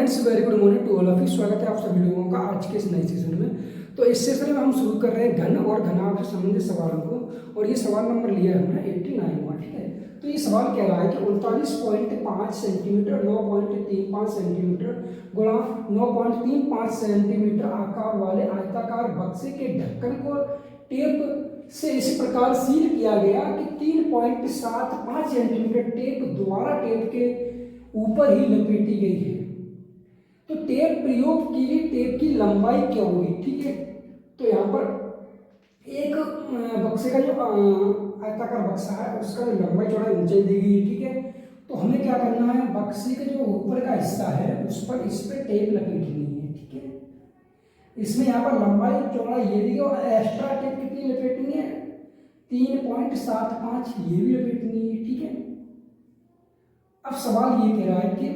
Friends, very good morning to all of you. स्वागत है आप सभी लोगों का आज के इस नए सेशन में। तो इस सेशन में हम शुरू कर रहे हैं घन और घनाभ से संबंधित सवालों को, और ये सवाल नंबर लिया है हमने 89वां। ठीक है, तो ये सवाल कह रहा है कि 39.5 सेंटीमीटर 9.35 सेंटीमीटर गुणा 9.35 सेंटीमीटर आकार वाले आयताकार बक्से के ढक्कन को टेप से इस प्रकार सील किया गया कि 3.75 सेंटीमीटर टेप द्वारा टेप के ऊपर ही लपेटी गई है। तो टेप प्रयोग के लिए टेप की लंबाई क्या होगी? ठीक है, तो यहाँ पर एक बक्से का जो आयताकार बक्सा है उसका जो लंबाई चौड़ाई ऊंचाई दी गई है। ठीक है, तो हमें क्या करना है, बक्से का जो ऊपर का हिस्सा है उस पर इस पे टेप लपेटनी है। ठीक है, इसमें यहाँ पर लंबाई चौड़ाई ये दी गई और एक्स्ट्रा टेप कितनी लपेटनी है? 3.75 ये भी लपेटनी है। ठीक है, अब सवाल ये कह रहा है कि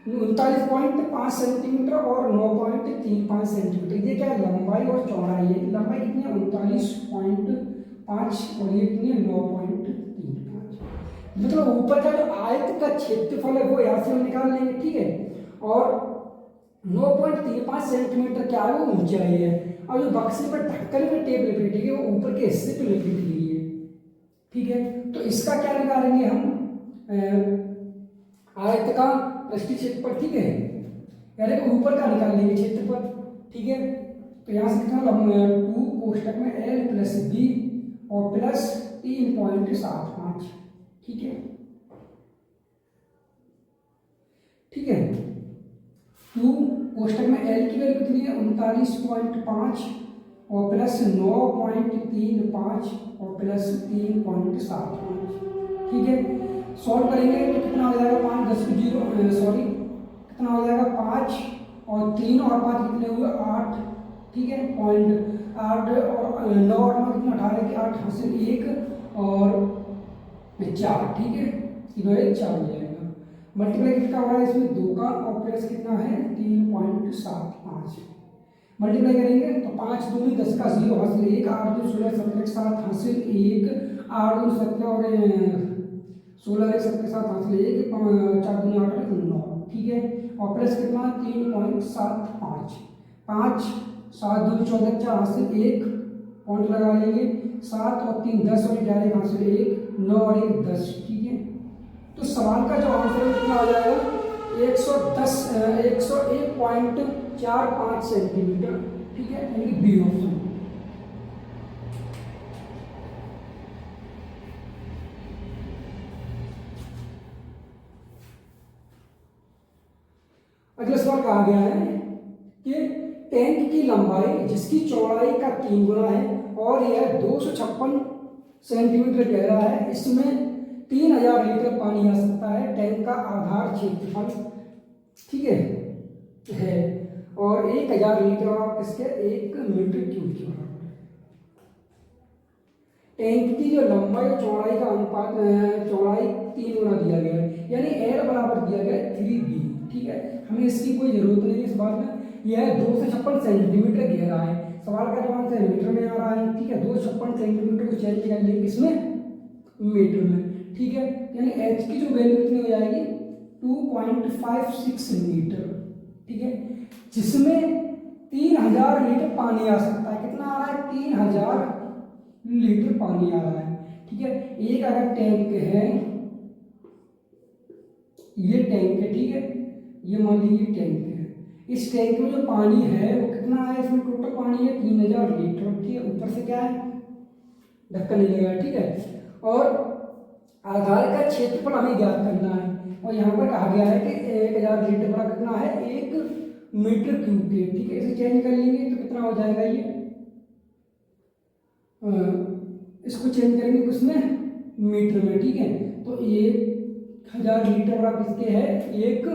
39.5 सेंटीमीटर और 9.35 सेंटीमीटर, ये क्या है? लंबाई और चौड़ाई है। लंबाई कितनी है? 39.5 और ये कितनी है? 9.35। मतलब ऊपर का जो आयत का क्षेत्रफल है वो यहाँ से हम निकाल लेंगे। ठीक है, और 9.35 सेंटीमीटर क्या है? वो ऊंचाई है। और जो बक्से पर ढक्कन पे टेप लपेटी गई वो ऊपर के हिस्से पे लपेटी गई है। ठीक है, तो इसका क्या निकालेंगे हम? आयत का पृष्ठीय क्षेत्रफल। ठीक है, यानी कि ऊपर का निकाल लेंगे क्षेत्रफल। ठीक है, तो यहाँ से कितना 2 कोष्टक में L प्लस B और प्लस 3.75। ठीक है, ठीक है, 2 कोष्टक में L की वैल्यू कितनी है? 39.5 और प्लस 9.35 और प्लस 3.75। ठीक है, सॉल्व करेंगे तो कितना हो जाएगा? 5 10 0 कितना हो जाएगा? 5 और 3 और 5 कितने हुए? 8। ठीक है, पॉइंट 8 और 9 और 9 कितना? 18 के 8 हासिल 1 और 4। ठीक है, 3 और 1 4 हो जाएगा। मल्टीप्लाई कितना हो रहा है इसमें? 2 का और प्लस कितना है? 3.75। मल्टीप्लाई करेंगे तो 5 दूनी 10 का 0 हासिल 1 8 2 16 17 के साथ हासिल 1 8 2 17 और 16 एक 7 के साथ हासिल 1 4 दूनी 8 और 9। ठीक है, और प्लस कितना? 3.75। 5 7 दूनी 14 4 हासिल 1 पॉइंट लगा लेंगे। 7 और 3 10 और 11 हासिल 1 9 और 1 10। ठीक है, तो सवाल का जो आंसर है कितना आ जाएगा? 101.45 सेंटीमीटर। ठीक है, यानी कि बी ऑप्शन। अगला सवाल कहा गया है कि टैंक की लंबाई जिसकी चौड़ाई का 3 गुना है और यह 256 सेंटीमीटर गहरा है, इसमें 3000 लीटर पानी आ सकता है। टैंक का आधार क्षेत्रफल, ठीक है और 1000 लीटर और इसके 1 मीटर क्यूब के बराबर। टैंक की जो लंबाई और चौड़ाई का अनुपात, चौड़ाई 3 गुना दिया गया है, यानी L बराबर दिया गया है 3B। ठीक है, हमें इसकी कोई जरूरत नहीं है इस बात में। यह 256 सेंटीमीटर गहरा है। सवाल का जो आंसर मीटर में आ रहा है। ठीक है, 256 सेंटीमीटर को चेंज कर लेंगे इसमें मीटर में। ठीक है, यानी H की जो वैल्यू कितनी हो जाएगी? 2.56 मीटर। ठीक है, जिसमें 3000 लीटर पानी आ सकता है। कितना आ रहा है? 3000 लीटर पानी आ रहा है। ठीक है, एक अगर टैंक है, ये टैंक है। ठीक है, ये मान लीजिए टैंक है। इस टैंक में जो पानी है वो कितना है? इसमें टोटल पानी है 3000 लीटर। ठीक है, ऊपर से क्या है? ढक्कन नहीं लगा है। ठीक है, और आधार का क्षेत्रफल हमें ज्ञात करना है, और यहाँ पर कहा गया है कि 1000 लीटर बड़ा कितना है? 1 मीटर क्यूब के। ठीक है, इसे चेंज कर लेंगे तो कितना हो जाएगा? ये इसको चेंज करेंगे किसमें? मीटर में। ठीक है, तो 1000 लीटर बड़ा किसके है? 1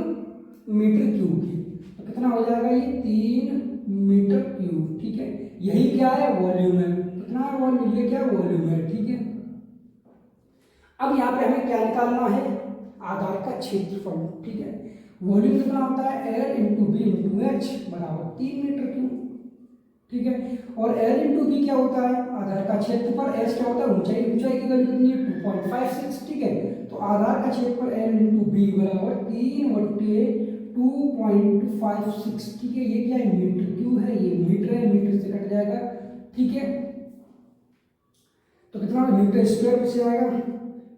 मीटर क्यूब की। तो कितना हो जाएगा? ये 3 मीटर क्यूब। ठीक है, यही क्या है? वॉल्यूम है। कितना है वॉल्यूम? ये क्या वॉल्यूम है। ठीक है, अब यहाँ पे हमें क्या निकालना है? आधार का क्षेत्रफल। ठीक है, वॉल्यूम कितना होता है? L into B into H बराबर 3 मीटर क्यूब। ठीक है, और L इंटू बी क्या होता है? आधार का क्षेत्रफल। H क्या होता है? ऊंचाई। ऊंचाई की वैल्यू कितनी है? 2.56। ठीक है, तो आधार का क्षेत्रफल L इंटू बी बराबर 3/2 2.56, ठीक है। ये क्या है, मीटर, क्यों है, ये मीटर है, मीटर से कट जाएगा, ठीक है। तो कितना मीटर स्क्वायर बच जाएगा,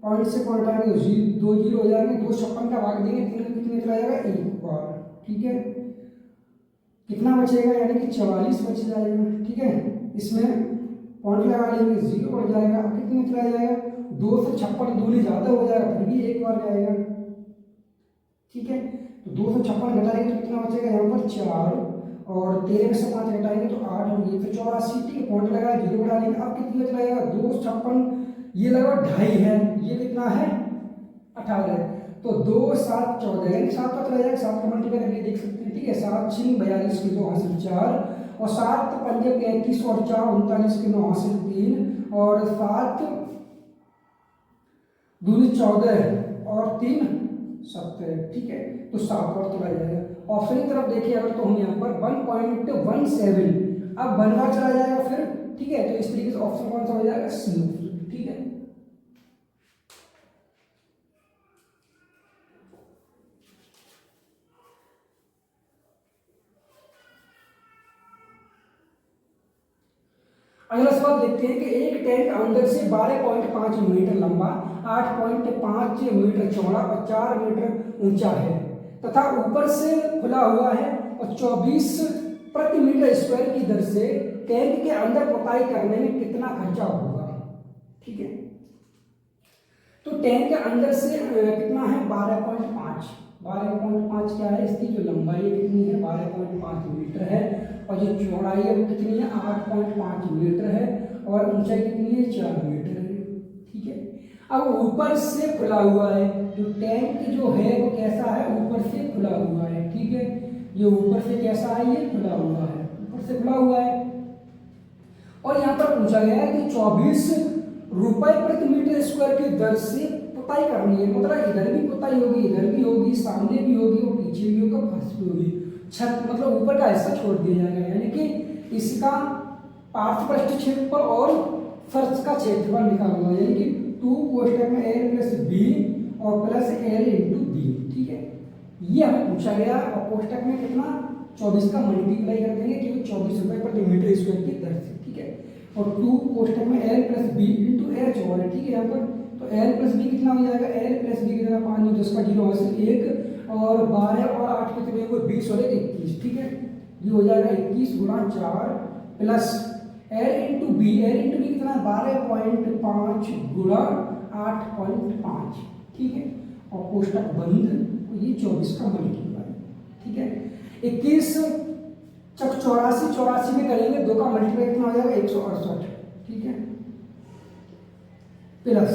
पॉइंट से पॉइंट आएंगे तो 2 जीरो हो जाएंगे, 256 का भाग देंगे 3 में कितने चला जाएगा, 1 बार, ठीक है। कितना बचेगा, यानी कि 44 बच जाएगा, ठीक है। इसमें पॉइंट लगा लेंगे, 0 बढ़ जाएगा, कितने चला जाएगा, 2 से 56 दूनी ज़्यादा हो जाएगा, फिर भी 1 बार जाएगा, ठीक है। तो 256 घटाएंगे तो कितना बचेगा, यहाँ पर 4, और 13 में से 5 घटाएंगे तो 8 होगी, तो 84, ठीक है। पॉइंट लगाया, 0 बढ़ा लेंगे, अब कितनी चला जाएगा, 256, ये लगा 2.5 है, ये कितना है 18, तो 2 7 14, यानी 7 का चला जाएगा, 7 का मल्टीप्लाई करके देख सकते हैं, ठीक है। 7 6 42 के 2 हासिल 4, और 7 5 35 और 4 39 के 9 हासिल 3, और 7 दूनी 14 और 3 17, ठीक है। तो 7 बार चला जाएगा। ऑप्शन की तरफ देखिए अगर, तो हम यहाँ पर 1.17, अब 1 बार चला जाएगा फिर, ठीक है। तो इस तरीके से ऑप्शन कौन सा हो जाएगा, सी, ठीक है। अगला सवाल देखते हैं कि एक टैंक अंदर से 12.5 मीटर लंबा, 8.5 मीटर चौड़ा और 4 मीटर ऊंचा है तथा ऊपर से खुला हुआ है और 24 प्रति मीटर स्क्वायर की दर से टैंक के अंदर पुताई करने में कितना खर्चा होगा, ठीक है। तो टैंक के अंदर से कितना है, 12.5, 12.5 क्या है, इसकी जो लंबाई कितनी है, 12.5 मीटर है, और जो चौड़ाई है वो कितनी है, 8.5 मीटर है, और ऊंचाई कितनी है, 4 मीटर है, ठीक है। अब ऊपर से खुला हुआ है, जो टैंक जो है वो कैसा है, ऊपर से खुला हुआ है, ठीक है। ये ऊपर से कैसा है, ये खुला हुआ है, ऊपर से खुला हुआ है, और यहाँ पर पूछा गया है कि 24 रुपए प्रति मीटर स्क्वायर की दर से पुताई करनी है, मतलब इधर भी पुताई होगी, इधर भी होगी, सामने भी होगी और पीछे भी होगा, फर्श भी होगी, छत मतलब ऊपर का हिस्सा छोड़ दिया जाएगा, यानी कि इसका पार्श्व क्षेत्रफल और फर्श का क्षेत्रफल निकालना, यानी कि 2 कोष्टक में एल प्लस बी और प्लस एल इंटू बी, ठीक है। ये हमें पूछा गया, और कोष्टक में कितना 24 का मल्टीप्लाई कर देंगे, क्योंकि 24 रुपए प्रति मीटर स्क्वायर की दर से, ठीक है। और 2 कोष्टक में L plus B into H और है, ठीक है। यहाँ पर तो एल प्लस बी कितना हो जाएगा, एल प्लस बी कितना 5 10 का 0 हासिल 1, और 12 और 8 कितने हुए, 20 और 21, ठीक है। ये हो जाएगा 21 गुणा 4 plus L into B, L into B कितना 12.5 गुणा 8.5, ठीक है। और कोष्टक बंद, ये 24 का मल्टीप्लाई, ठीक है। 21 चक 84, 84 में करेंगे 2 का मल्टीप्लाई कितना हो जाएगा, 168, ठीक है। प्लस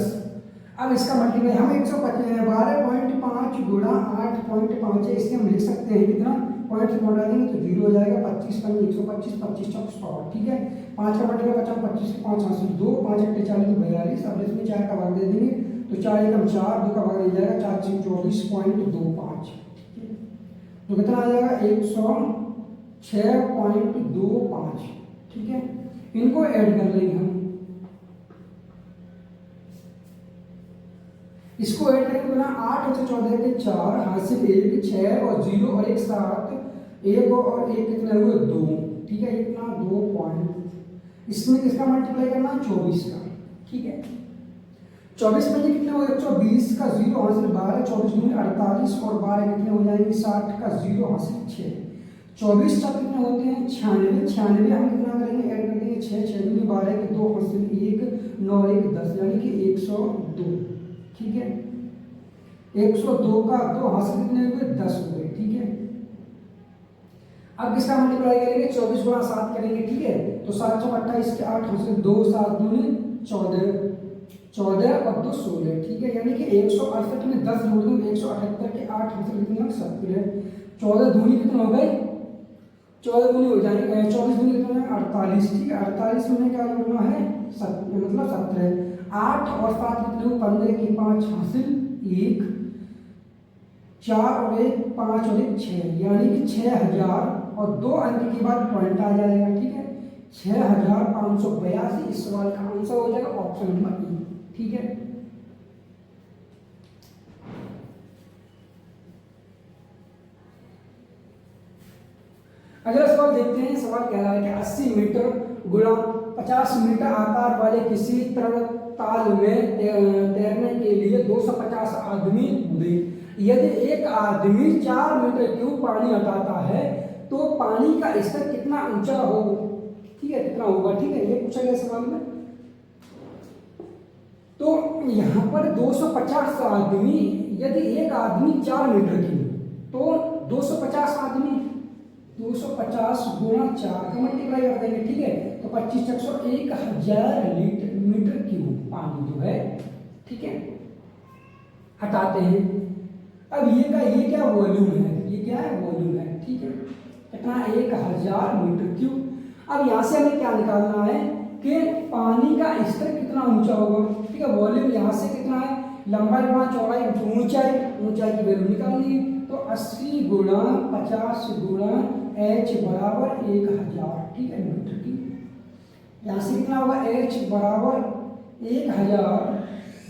अब इसका मल्टीप्लाई हम 12.5 गुणा 8.5 है, इससे हम लिख सकते हैं कितना, पॉइंट से मोड़ा देंगे तो 0 हो जाएगा, 25 का 125, 25 चौक 100, ठीक है। 5 का मल्टीप्लाई 50, 25 के 5 हासिल 2, 5 8 40 42, अब इसमें 4 का भाग दे देंगे तो 4 एकम 4, 2 का भाग दे जाएगा 4 6 24.25, ठीक है। तो कितना आ जाएगा 106.25, ठीक है। इनको ऐड कर लेंगे हम, इसको ऐड करके बना 8 और 14 के 4 हासिल 1 6 और 0 और 1 7, 1 और 1 कितने हुए 2, ठीक है। इतना 2 पॉइंट, इसमें किसका मल्टीप्लाई करना, 24 का, ठीक है। 24 में ये कितने हो, 120 का 0 हासिल 12, 24 दूनी 48 और 12 कितने हो जाएंगे 60 का 0 हासिल 6, 24 का कितने होते हैं 96, 96 हम कितना करेंगे, ऐड कर देंगे 6 6 दूनी 12 के 2 हासिल 1, 9 1 10, यानी कि 102, ठीक है। 102 का 2 हासिल कितने हुए 10 हुए, ठीक है। अब किसका मल्टीप्लाई करेंगे, 24 गुणा 7 करेंगे, ठीक है। तो 7 6 28 के 8 हासिल 2, 7 दूनी 14, 14 और 2 16, ठीक है। यानी कि 168 में 10 जोड़ दूं 178 के 8 हासिल कितने 70, 14 दूनी कितने हो गए, 14 दूनी हो जाएंगे 24 दूनी कितने 48, ठीक है। 48 में क्या जोड़ना है, मतलब 17, 8 और 7 कितने हो 15 के 5 हासिल 1, 4 और 1 5 और 1 6, यानी कि 6000 और 2 अंक के बाद पॉइंट आ जाएगा, ठीक है। 6582 इस सवाल का आंसर हो जाएगा ऑप्शन नंबर ई, ठीक है। अगला सवाल देखते हैं। सवाल कह रहा है कि 80 मीटर गुणा 50 मीटर आकार वाले किसी तरल ताल में तैरने के लिए 250 आदमी कूदे। यदि एक आदमी 4 मीटर क्यूब पानी हटाता है तो पानी का स्तर कितना ऊंचा हो, ठीक है, कितना होगा, ठीक है, ये पूछा गया सवाल में। तो यहाँ पर 250 आदमी, यदि एक आदमी 4 मीटर की तो 250 आदमी 250 गुणा 4 का मल्टीप्लाई कर देंगे, ठीक है, तो 25 चक 100 1000 मीटर क्यूब पानी जो है, ठीक है, हटाते हैं। अब ये क्या वॉल्यूम है, ये क्या है, वॉल्यूम है, ठीक है, कितना 1000 मीटर क्यूब। अब यहाँ से हमें क्या निकालना है कि पानी का स्तर कितना ऊंचा होगा, ठीक है, वॉल्यूम यहाँ से कितना है, लंबाई गुणा चौड़ाई ऊंचाई, ऊंचाई की वैल्यू निकालनी है। तो 80 गुणा 50 गुणा h बराबर 1000, ठीक है, मीटर की। यहाँ से कितना होगा, h बराबर 1000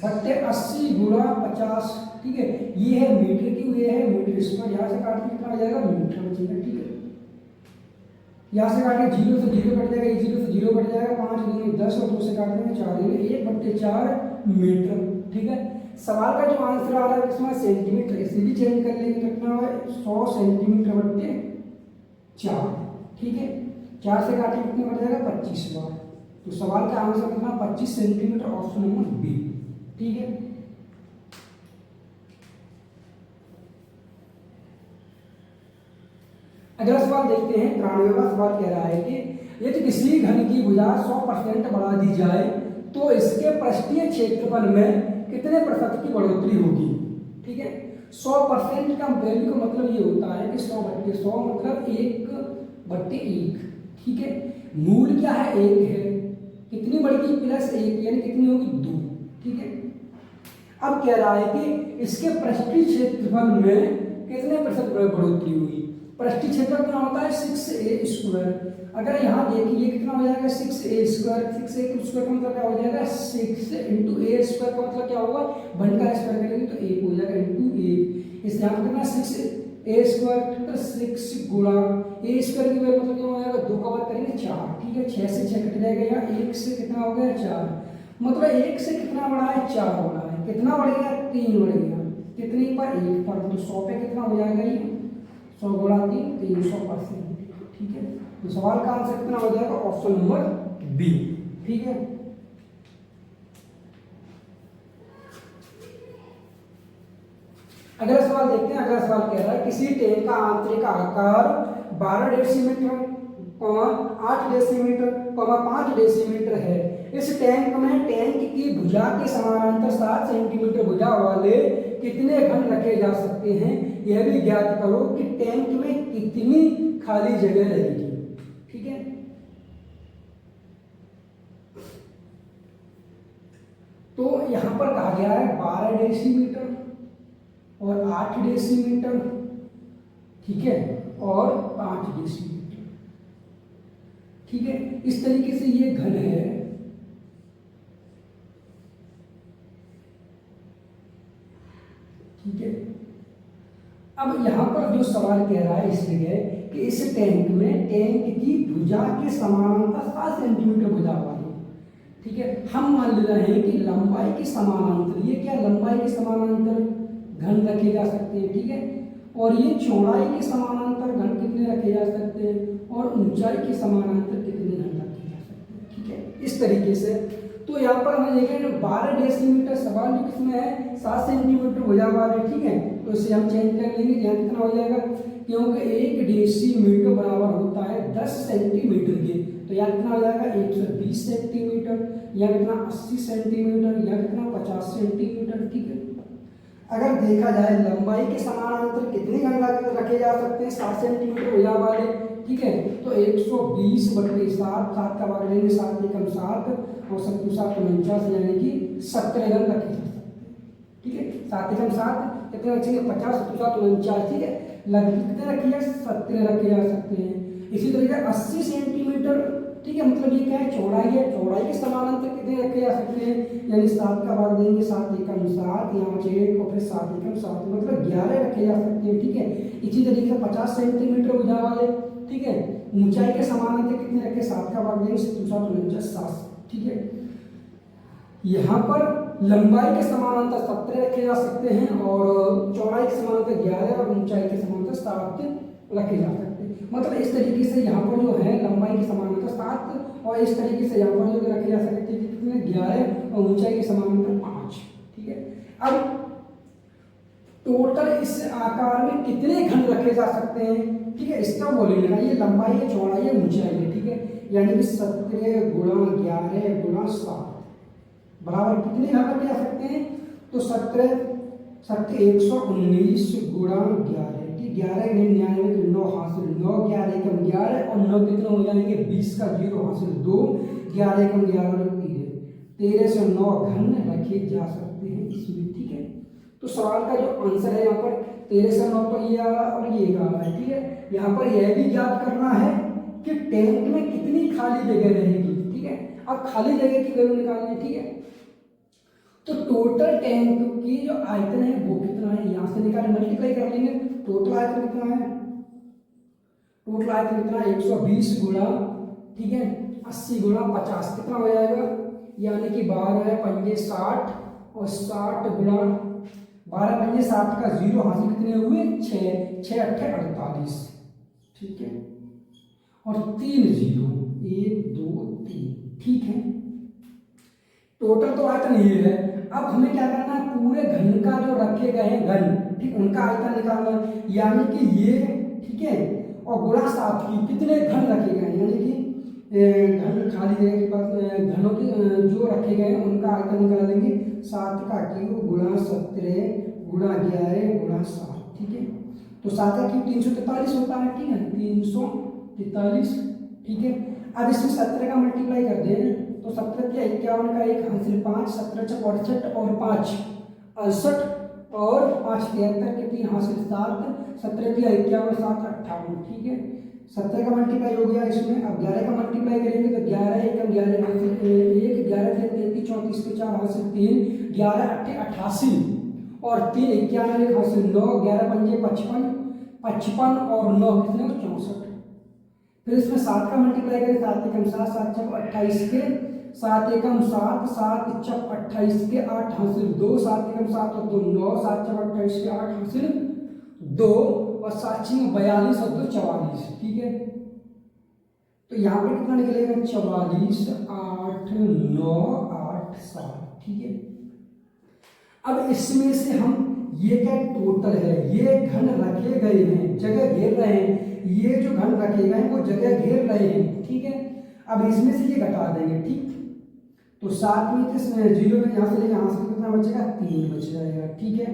बट्टे 80 गुणा 50, ठीक है, ये है मीटर की, ये है मीटर स्क्वायर। यहाँ से काट के कितना हो जाएगा, मीटर बचेगा, ठीक है। यहाँ से काटे 0 से 0 कट जाएगा, 0 से 0 कट जाएगा, 5 दूनी 10 और 2 से काट देंगे 4, 1/4 मीटर, ठीक है। सवाल का जो आंसर आ रहा है इसमें सेंटीमीटर, इसे भी चेंज कर लेंगे, कितना है 100 सेंटीमीटर बट्टे 4, ठीक है, 4 से काटे कितने कट जाएगा 25 बार। तो सवाल का आंसर कितना 25 सेंटीमीटर, ऑप्शन नंबर बी, ठीक है। अगला सवाल देखते हैं। 93वां सवाल कह रहा है कि यदि किसी घन की भुजा 100% बढ़ा दी जाए तो इसके पृष्ठीय क्षेत्रफल में कितने प्रतिशत की बढ़ोतरी होगी, ठीक है। 100% का वैल्यू का मतलब ये होता है कि 100/100 मतलब 1/1, ठीक है। मूल क्या है, 1 है, कितनी बढ़ेगी +1 यानी कितनी होगी 2, ठीक है। अब कह रहा है कि इसके पृष्ठीय क्षेत्रफल में कितने प्रतिशत बढ़ोतरी होगी। पृष्ठीय क्षेत्रफल कितना होता है 6a²। अगर यहाँ देखिए कितना हो जाएगा 6a², 6a का स्क्वायर का मतलब क्या हो जाएगा 6 × a² का मतलब क्या होगा, 1 का स्क्वायर करेंगे तो 1 हो जाएगा × 1। इस यहाँ पर कितना 6a² तो 6 गुणा a² की वैल्यू मतलब क्या हो जाएगा 2 का वर्ग करेंगे 4, ठीक है, 6 से 6 कट जाएगा, यहाँ 1 से कितना हो गया 4, मतलब 1 से कितना बढ़ा है 4 बढ़ा है, कितना बढ़ गया 3 बढ़ गया, कितने पर 1 पर, तो 100 पे कितना हो जाएगा ये 100 गुणा 3 300%, ठीक है। तो सवाल का आंसर कितना हो जाएगा, ऑप्शन नंबर बी, ठीक है। अगला सवाल देखते हैं। अगला सवाल कह रहा है किसी टैंक का आंतरिक आकार 12 डेसीमीटर, 8 डेसीमीटर, 5 डेसीमीटर है। इस टैंक में टैंक की भुजा के समानांतर 7 सेंटीमीटर भुजा वाले कितने घन रखे जा सकते हैं, यह भी ज्ञात करो कि टैंक में कितनी खाली जगह रहेगी, ठीक है। तो यहां पर कहा गया है 12 डेसीमीटर और 8 डेसीमीटर, ठीक है, और 5 डेसीमीटर, ठीक है। इस तरीके से ये घन है, ठीक है। अब यहां पर जो सवाल कह रहा है इस जगह कि इस टैंक में टैंक की भुजा के समानांतर 7 सेंटीमीटर भुजा वाली, ठीक है। हम मान ले रहे हैं कि लंबाई के समानांतर, ये क्या लंबाई के समानांतर घन रखे जा सकते हैं, ठीक है, और ये चौड़ाई के समानांतर घन कितने रखे जा सकते हैं, और ऊंचाई के समानांतर कितने घन रखे जा सकते हैं, ठीक है, इस तरीके से। तो यहाँ पर हम देखें 12 डेसीमीटर, सवाल भी किसमें है 7 सेंटीमीटर भुजा वाले, ठीक है, तो इसे हम चेंज कर लेंगे, यहाँ कितना हो जाएगा, क्योंकि 1 डेसीमीटर बराबर होता है 10 सेंटीमीटर के, तो यहाँ कितना हो जाएगा 120 सेंटीमीटर, यहाँ कितना 80 सेंटीमीटर, यहाँ कितना 50 सेंटीमीटर, ठीक है। अगर देखा जाए लंबाई के समानांतर कितने घन रखे जा सकते हैं 7 सेंटीमीटर भुजा वाले, ठीक है, तो 120/7, 7 का भाग लेंगे 7 एकम 7 और 7 7 49 यानी कि 70 घन रखे जा सकते हैं, ठीक है। 7 एकम 7 कितने बचेंगे 50, 7 7 49, ठीक है, लगभग कितने रखे जा 70 रखे जा सकते हैं। इसी तरीके 80 सेंटीमीटर, ठीक है। मतलब ये क्या है, चौड़ाई है, चौड़ाई के समानांतर कितने रखे जा सकते हैं, यानी 7 का भाग देंगे 7 एकम 7, यहाँ बचे 1 और फिर 7 एकम 7, मतलब 11 रखे जा सकते हैं। ठीक है। इसी तरीके से 50 सेंटीमीटर भुजा वाले, ठीक है, ऊंचाई के समानांतर कितने रखे, 7 का भाग देंगे 7 7, ठीक है। यहाँ पर लंबाई के समानांतर 17 रखे जा सकते हैं और चौड़ाई के समानांतर 11 और ऊंचाई के समानांतर 7 रखे जा सकते हैं। मतलब इस तरीके से यहाँ पर जो है लंबाई के समानांतर 7 और इस तरीके से यहाँ पर जो रखे जा सकते हैं कितने, 11 और ऊंचाई के समानांतर 5, ठीक है। अब टोटल इस आकार में कितने घन रखे जा सकते हैं, ठीक है, इसका बोलेंगे ना, ये लंबाई है, चौड़ाई है, ऊंचाई है, ठीक है, यानी कि 17 गुणा 11 गुणा 7 बराबर कितने घन रखे जा सकते हैं, तो 17 119 गुणा 11, ठीक, 11 99 के 9 हासिल 9, 11 कम 11 और 9 कितने हो जाएंगे, 20 का 0 हासिल 2, 11 कम 11 और 13 से 9 घन रखे जा सकते हैं इसमें, ठीक है। तो सवाल का जो आंसर है यहाँ पर 13 से 9 तो ये आ रहा और ये आ रहा है, ठीक है। यहाँ पर यह भी ज्ञात करना है कि टैंक में कितनी खाली जगह रहेगी, ठीक है। अब खाली जगह की वैल्यू निकालनी है, ठीक है। तो टोटल टैंक की जो आयतन है वो कितना है, यहाँ से निकाल मल्टीप्लाई कर लेंगे, टोटल आयतन कितना है, टोटल आयतन कितना है 120 गुणा, ठीक है, 80 गुणा 50 कितना हो जाएगा, यानी कि 12 पंजे 60 और 60 गुणा 12 पंजे 60 का 0 हासिल कितने हुए 6, 6 8 48, ठीक है, और 3 0 1 2 3, ठीक है। टोटल तो आयतन ये है। अब हमें क्या करना है, पूरे घन का जो रखे गए हैं घन, ठीक, उनका आयतन निकालना है, यानी कि ये, ठीक है, और गुणा 7 की कितने घन रखे गए हैं, यानी कि घन खाली जगह के पास घनों के जो रखे गए हैं उनका आयतन निकालेंगे, 7 का क्यूब गुणा 17 गुणा 11 गुणा 7, ठीक है। तो 7 का क्यूब 343 होता है, ठीक है, 343, ठीक है। अब इसमें 17 का मल्टीप्लाई कर दें तो 17 के 51 का 1 हासिल 5, 17 × 68 और 5 68 और 5 73 के 3 हासिल 7, 17 के 51 7 58, ठीक है। 17 का मल्टीप्लाई हो गया इसमें। अब 11 का मल्टीप्लाई करेंगे तो 11 एकम 11 हासिल 1, 11 के 33 34 के 4 हासिल 3, 11 8 88 और 3 91 1 हासिल 9, 11 पंजे 55 55 और 9 कितने 64। फिर इसमें 7 का मल्टीप्लाई करें, 7 एकम 7 7 चौक 28 के 7 एकम 7 7 चौक 28 के 8 हासिल 2, 7 एकम 7 और 2 9, 7 चौक 28 के 8 हासिल 2 और 7 6 42 और 2 44, ठीक है। तो यहाँ पे कितना निकलेगा 44 8 9 8 7, ठीक है। अब इसमें से हम ये क्या टोटल है, ये घन रखे गए हैं, जगह घेर रहे हैं, ये जो घन रखे गए हैं वो जगह घेर रहे हैं, ठीक है। अब इसमें से ये घटा देंगे, ठीक, तो 7 में किसमें 0 में यहाँ से लेकर यहाँ से कितना बचेगा 3 बच जाएगा, ठीक है।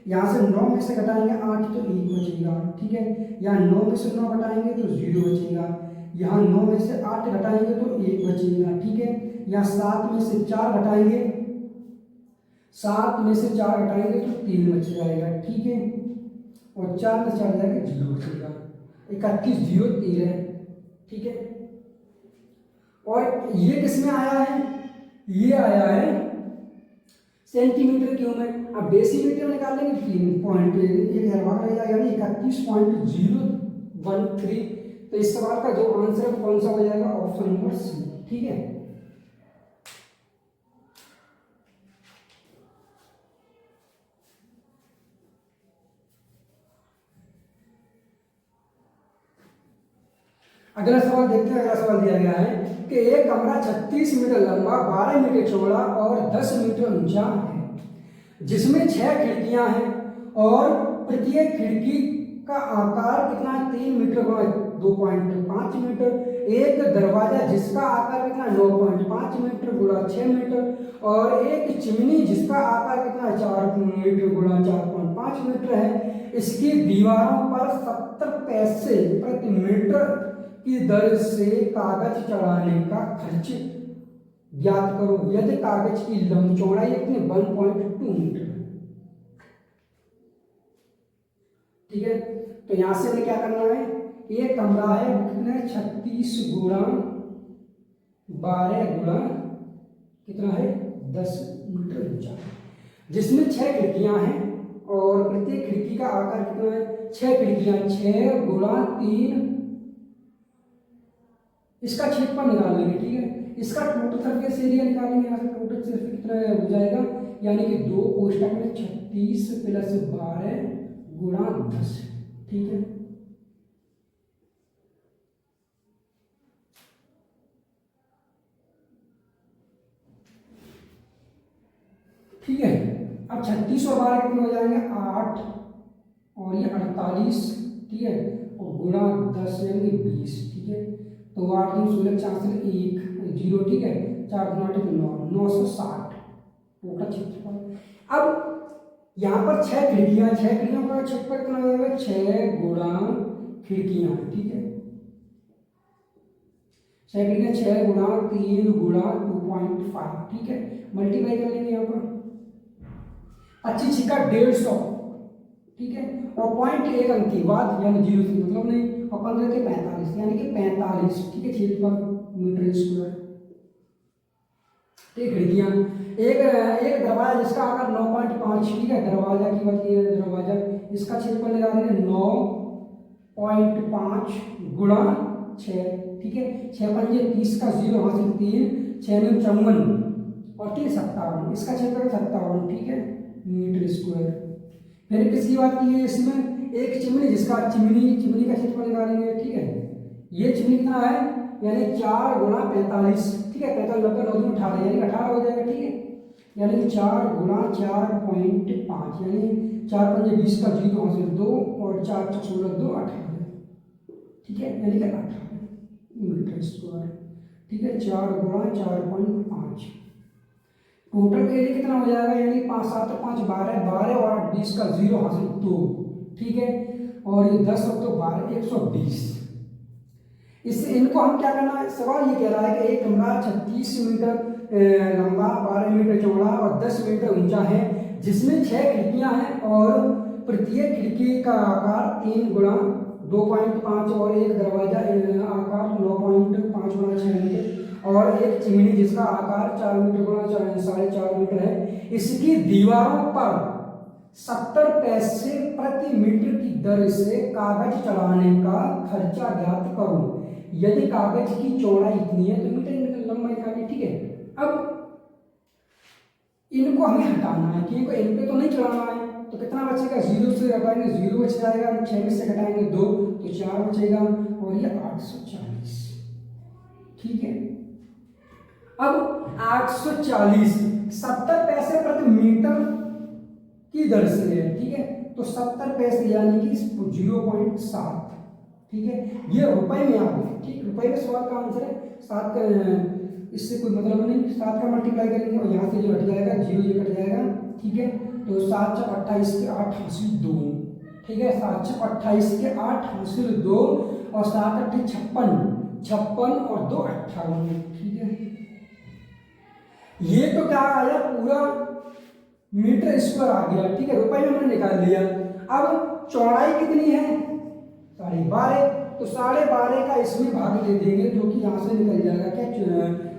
यहाँ से 9 में से घटाएंगे 8 तो 1 बचेगा, ठीक है। यहाँ 9 में से 9 घटाएंगे तो 0 बचेगा, यहाँ 9 में से 8 घटाएंगे तो 1 बचेगा, ठीक है। यहाँ 7 में से 4 घटाएंगे, 7 में से 4 घटाएंगे तो 3 बच जाएगा, ठीक है, और 4 में 4 जाएगा 0 बचेगा, 31 0 13, ठीक है। और ये किसमें आया है, ये आया है सेंटीमीटर क्यूब में। अब डेसीमीटर में निकाल लेंगे 3.1 यानी 31.013। तो इस सवाल का जो आंसर है कौन सा हो जाएगा, ऑप्शन नंबर सी, ठीक है। अगला सवाल देखते हैं। अगला सवाल दिया गया है कि एक कमरा 36 मीटर लंबा 12 मीटर चौड़ा और 10 मीटर ऊंचा है, जिसमें 6 खिड़कियां हैं और प्रत्येक खिड़की का आकार कितना है 3 मीटर गुणा 2.5 मीटर, एक दरवाजा जिसका आकार कितना 9.5 मीटर गुणा 6 मीटर और एक चिमनी जिसका आकार कितना 4 मीटर गुणा 4.5 मीटर है। इसकी दीवारों पर 70 पैसे प्रति मीटर की दर से कागज चढ़ाने का खर्च ज्ञात करो यदि कागज की लंब चौड़ाई कितनी 1.2 मीटर है, ठीक है। तो यहां से हमें क्या करना है, एक कमरा है कितने 36 गुणा 12 गुणा कितना है 10 मीटर ऊंचा, जिसमें 6 खिड़कियां हैं और प्रत्येक खिड़की का आकार कितना है 6 खिड़कियां, 6 गुणा 3, इसका क्षेत्रफल निकाल लेंगे। ठीक है, इसका टोटल सरफेस एरिया निकालेंगे। यहाँ से टोटल सरफेस कितना हो जाएगा, यानी कि 2 कोष्टक में 36 प्लस 12 गुणा 10। ठीक है, ठीक है। अब 36 और 12 कितने हो जाएंगे 8 और ये 48। ठीक है, और गुणा 10 यानी 20। ठीक है, तो 8 3 16 4 से 1 0। ठीक है, 4 9 960 टोटल क्षेत्रफल। अब यहाँ पर 6 खिड़कियां, 6 खिड़कियों का क्षेत्रफल कितना हो जाएगा 6 गुणा खिड़कियां। ठीक है, 6 खिड़कियां 6 गुणा 3 गुणा 2.5। ठीक है, मल्टीप्लाई कर लेंगे यहाँ पर 25 छिक्का 150। ठीक है, और 0.1 अंक के बाद यानी 0 से मतलब नहीं, और 15 के 45 यानी कि 45। ठीक है, क्षेत्रफल मीटर स्क्वायर। ठीक, खिड़कियां एक एक दरवाजा जिसका आकार 9.5। ठीक है, दरवाजा की बात की है, दरवाजा इसका क्षेत्रफल निकालेंगे 9.5 गुणा 6। ठीक है, 6 पंजे 30 का 0 वहां से 3, 6 में 54 और 3 57, इसका क्षेत्रफल 57। ठीक है, मीटर स्क्वायर। फिर किसकी बात की है इसमें, एक चिमनी जिसका चिमनी का क्षेत्रफल निकालेंगे। ठीक है, ये चिमनी कितना है यानी 4 गुणा 45। ठीक है, 45 90 9 18 यानी 18 हो जाएगा। ठीक है, यानी कि 4 गुणा 4.5 यानी 4 पंजे 20 का 0 वहां से 2 और 4 4 16 2 18। ठीक है, यानी कि 18 मीटर स्क्वायर। ठीक है, 4 गुणा 4.5 टोटल एरिया कितना हो जाएगा, यानी 5 7 5 12 12 और 8 20 का 0 हासिल 2। ठीक है, और ये 10 और 2 12 120। इससे इनको हम क्या करना है, सवाल ये कह रहा है कि एक कमरा 36 मीटर लंबा, 12 मीटर चौड़ा और 10 मीटर ऊंचा है, जिसमें 6 खिड़कियां हैं और प्रत्येक खिड़की का आकार 3 गुणा 2.5 और एक दरवाजा आकार 9.5 गुणा 6 मीटर और एक चिमनी जिसका आकार 4 मीटर गुणा 4.5 मीटर है। इसकी दीवारों पर 70 पैसे प्रति मीटर की दर से कागज चढ़ाने का खर्चा ज्ञात करो। यदि कागज की चौड़ाई इतनी है तो मीटर लंबाई निकालिए। ठीक है, अब इनको हमें हटाना है क्योंकि इन पे तो नहीं चढ़ाना है, तो कितना बचेगा 0 से घटाएंगे 0 बच जाएगा, 6 में से घटाएंगे 2 तो 4 बचेगा और ये 840। ठीक है, अब 840 70 पैसे प्रति मीटर की दर से है। ठीक है, तो 70 पैसे यानी कि 0.7। ठीक है, ये रुपए में आ गए। ठीक, रुपए में सवाल का आंसर है 7 का, इससे कोई मतलब नहीं, 7 का मल्टीप्लाई करेंगे और यहाँ से जो हट जाएगा 0 ये कट जाएगा। ठीक है, तो 7 6 28 के 8 हासिल 2। ठीक है, 7 6 28 के 8 हासिल 2 और 7 8 56 56 और 2 58। ठीक है, ये तो क्या आया पूरा मीटर स्क्वायर आ गया। ठीक है, रुपए में हमने निकाल लिया। अब चौड़ाई कितनी है 12.5, तो 12.5 का इसमें भाग दे देंगे जो कि यहाँ से निकल जाएगा। क्या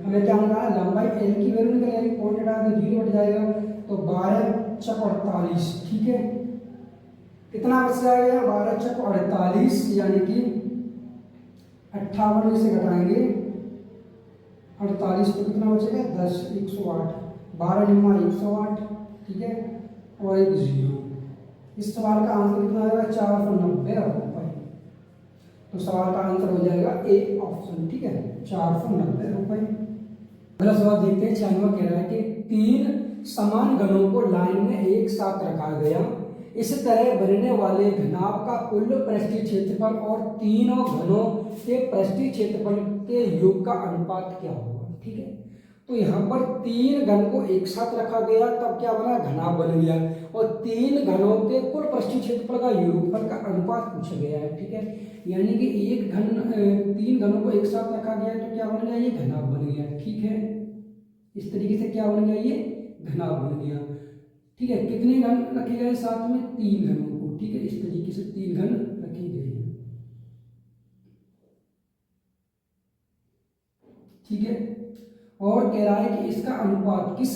हमें क्या निकाला, लंबाई एल की वैल्यू निकल जाएगी, पॉइंट हटा दें 0 बट जाएगा, तो 12 चक 48। ठीक है, कितना बच जाएगा 12 चक 48 यानी कि 58 में से घटाएंगे 48 तो कितना बचेगा 10 108 12 निम्मा 108। ठीक है, और एक 0। इस सवाल का आंसर कितना आएगा 490 रुपए। तो सवाल का आंसर हो जाएगा ए ऑप्शन। ठीक है, 490 रुपए। अगला सवाल देखते हैं। 96वां कह रहा है कि 3 समान घनों को लाइन में एक साथ रखा गया, इस तरह बनने वाले घनाभ का कुल पृष्ठीय क्षेत्रफल और तीनों घनों के पृष्ठीय क्षेत्रफल के योग का अनुपात क्या होगा। ठीक है, तो यहाँ पर 3 घन को एक साथ रखा गया तब क्या बना, घनाभ बन गया, और 3 घनों के कुल पृष्ठीय क्षेत्रफल का योगफल का अनुपात पूछा गया है। ठीक है, यानी कि 3 घनों को एक साथ रखा गया तो क्या बन गया, ये घनाभ बन गया। ठीक है, इस तरीके से क्या बन गया, ये घनाभ बन गया। ठीक है, कितने घन रखे गए साथ में, 3 घनों को। ठीक है, इस तरीके से 3 घन रखे गए हैं। ठीक है। और कह रहा है कि इसका अनुपात किस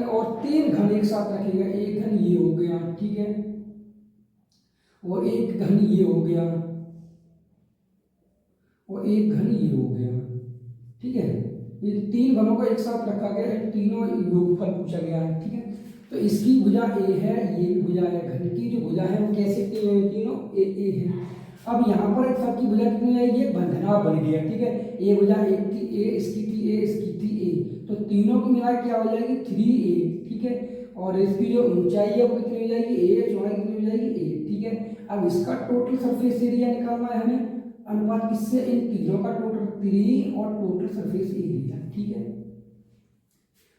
और 3 घन एक साथ रखेगा, एक घन ये हो गया, ठीक है, और एक घन ये हो गया, और एक घन ये हो गया, ठीक है। ये 3 घनों को एक साथ रखा गया, तीनों योगफल पूछा गया है, ठीक है। तो इसकी भुजा ए है, ये भी भुजा है, घन की जो भुजा है वो कैसे तीनों ए है। अब यहाँ पर एक सबकी भुजा कितनी आएगी, ये बंधना बन गया, ठीक है। ए भुजा एक थी, ए इसकी थी, ए इसकी थी, ए, तो तीनों की मिला क्या हो जाएगी 3a, ठीक है। और इसकी जो ऊंचाई है वो कितनी हो जाएगी, ए, चौड़ाई कितनी हो जाएगी ए, ठीक है। अब इसका टोटल सरफेस एरिया निकालना है हमें, अनुपात किससे, इन तीनों का टोटल 3 और टोटल सरफेस एरिया, ठीक है।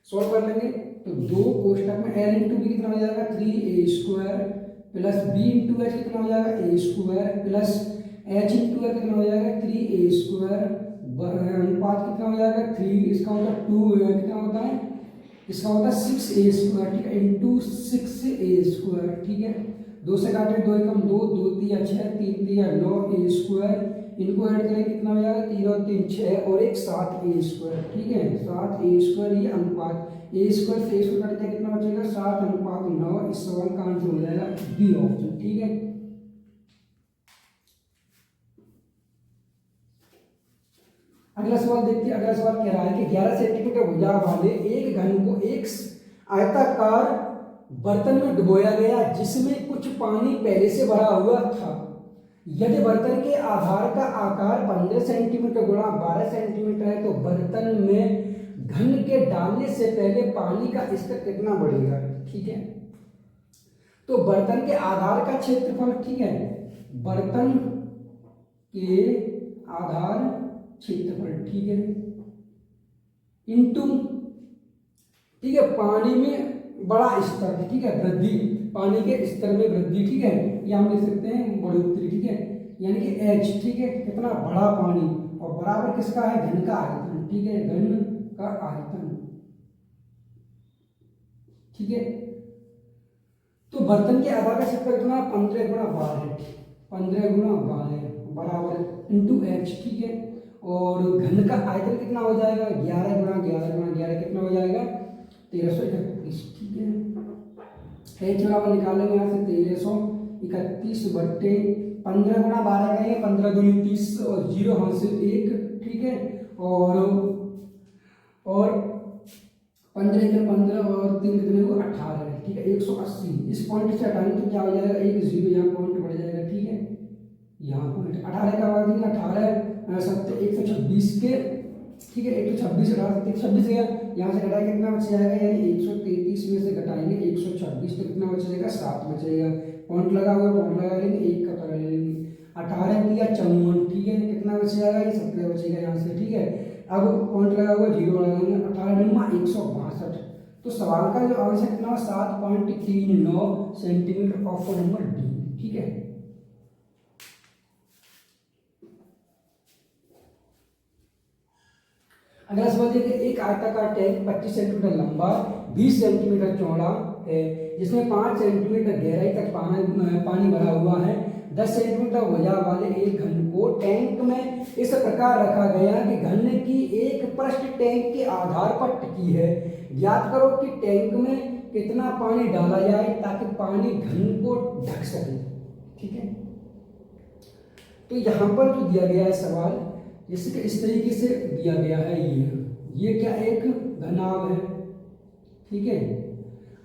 सॉल्व कर लेंगे तो 2 कोष्टक में l इंटू बी कितना हो जाएगा 3a² plus b into H कितना हो जाएगा a² plus h into L कितना हो जाएगा 3a² अनुपात कितना हो जाएगा 3, इसका होता है 2, कितना होता है, इसका होता है 6a², ठीक है, इंटू 6a², ठीक है। 2 से काटे 2 एकम 2, 2 तिया 6, 3 तिया 9a², इनको ऐड करें कितना हो जाएगा 3 और 3 6 और एक 7a², ठीक है, 7a², ये अनुपात a² से a² काटते हैं कितना बचेगा 7:9। इस सवाल का आंसर हो जाएगा बी ऑप्शन, ठीक है। अगला सवाल देखते हैं। अगला सवाल कह रहा है कि 11 सेंटीमीटर भुजा वाले एक घन को एक आयताकार बर्तन में डुबोया गया जिसमें कुछ पानी पहले से भरा हुआ था। यदि बर्तन के आधार का आकार 15 सेंटीमीटर गुणा 12 सेंटीमीटर है तो बर्तन में घन के डालने से पहले पानी का स्तर कितना बढ़ेगा, ठीक है। तो बर्तन के आधार का क्षेत्रफल, ठीक है, बर्तन के आधार क्षेत्रफल, ठीक है, इंटू, ठीक है, पानी में बड़ा स्तर, ठीक है, वृद्धि, पानी के स्तर में वृद्धि, ठीक है, या हम लिख सकते हैं बढ़ोतरी, ठीक है, यानी कि h, ठीक है, कितना बड़ा पानी, और बराबर किसका है घन का आयतन, ठीक है, घन का आयतन, ठीक है। तो बर्तन के आधार का क्षेत्रफल कितना 15 गुणा 12, 15 गुणा 12 बराबर इंटू h, ठीक है, और घन का आयतन कितना हो जाएगा 11 गुणा 11 गुणा 11 कितना हो जाएगा 1331, ठीक है। h बराबर निकालेंगे यहाँ से 1331 बट्टे 15 गुणा 12 करेंगे 15 दूनी 30 और 0 हाथ से 1, ठीक है, और 15 इधर 15 और 3 कितने हुए 18 है, ठीक है, 180। इस पॉइंट से हटाएंगे तो क्या हो जाएगा 1 0 यहाँ पॉइंट बढ़ जाएगा, ठीक है, यहाँ पॉइंट 18 का बाद 18 126 के, ठीक है, 126 126 गया, यहाँ से घटाएंगे कितना बच जाएगा, यानी 133 में से घटाएंगे 126 तो कितना बचेगा 7 बचेगा। पॉइंट लगा हुआ, पॉइंट लगा लेंगे, 1 का पकड़ लेंगे, 18 दिया 54, ठीक है, कितना बचेगा ये 17 बचेगा यहाँ से, ठीक है। अब पॉइंट लगा हुआ 0 लगाएंगे, 18 162, तो सवाल का जो आंसर कितना 7.39 सेंटीमीटर, ऑप्शन नंबर डी, ठीक है। अगला सवाल देखिए, एक आयताकार टैंक 25 सेंटीमीटर लंबा 20 सेंटीमीटर चौड़ा है जिसमें 5 सेंटीमीटर गहराई तक पानी भरा हुआ है। 10 सेंटीमीटर भुजा वाले एक घन को टैंक में इस प्रकार रखा गया कि घन की एक पृष्ठ टैंक के आधार पर टिकी है। ज्ञात करो कि टैंक में कितना पानी डाला जाए ताकि पानी घन को ढक सके, ठीक है। तो यहाँ पर जो दिया गया है सवाल जिसके इस तरीके से दिया गया है, ये क्या एक घनाभ है, ठीक है।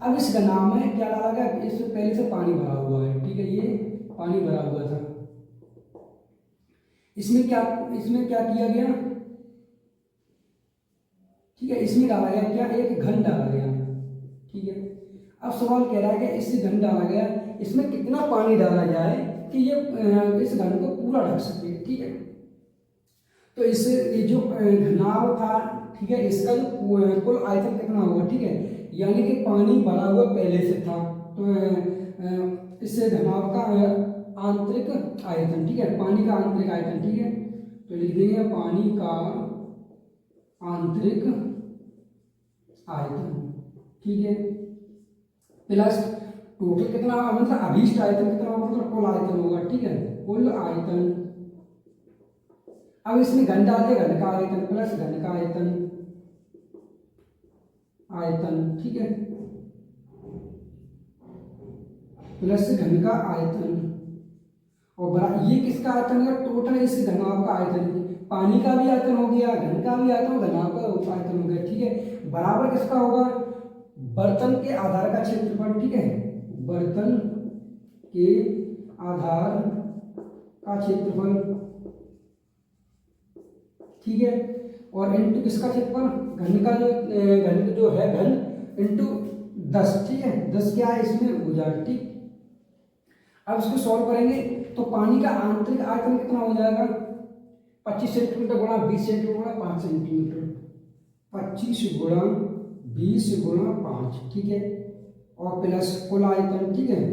अब इस घनाभ में क्या डाला गया, इससे पहले से पानी भरा हुआ है, ठीक है, ये पानी भरा हुआ था। इसमें क्या किया गया, ठीक है, इसमें डाला गया क्या एक घन डाला गया, ठीक है। अब सवाल कह रहा है कि इससे घन डाला गया, इसमें कितना पानी डाला जाए कि ये इस घन को पूरा ढक सके, ठीक है। तो इस ये जो घनाभ था, ठीक है, इसका जो कुल आयतन कितना होगा, ठीक है, यानी कि पानी भरा हुआ पहले से था, तो इससे घनाभ का आंतरिक आयतन, ठीक है, पानी का आंतरिक आयतन, ठीक है, तो लिख देंगे पानी का आंतरिक आयतन, ठीक है, प्लस टोटल कितना मतलब अभीष्ट आयतन कितना होगा, मतलब कुल आयतन होगा, ठीक है, कुल आयतन अब इसमें घन डाल के घन का आयतन प्लस घन का आयतन आयतन, ठीक है, प्लस घन का आयतन और बड़ा ये किसका आयतन है, टोटल इस घनाभ का आयतन, पानी का भी आयतन हो गया, घन का भी आयतन, घनाभ का आयतन हो गया, ठीक है। बराबर किसका होगा, बर्तन के आधार का क्षेत्रफल, ठीक है, बर्तन के आधार का क्षेत्रफल, ठीक है, और इंटू किसका क्षेत्रफल, घन का जो है घन इंटू 10, ठीक है, 10 क्या है इसमें भुजा, ठीक। अब इसको सॉल्व करेंगे तो पानी का आंतरिक आयतन कितना हो जाएगा, 25 सेंटीमीटर गुणा 20 सेंटीमीटर गुणा 5 सेंटीमीटर, 25 गुणा 20 गुणा 5, ठीक है, और प्लस कुल आयतन, ठीक है,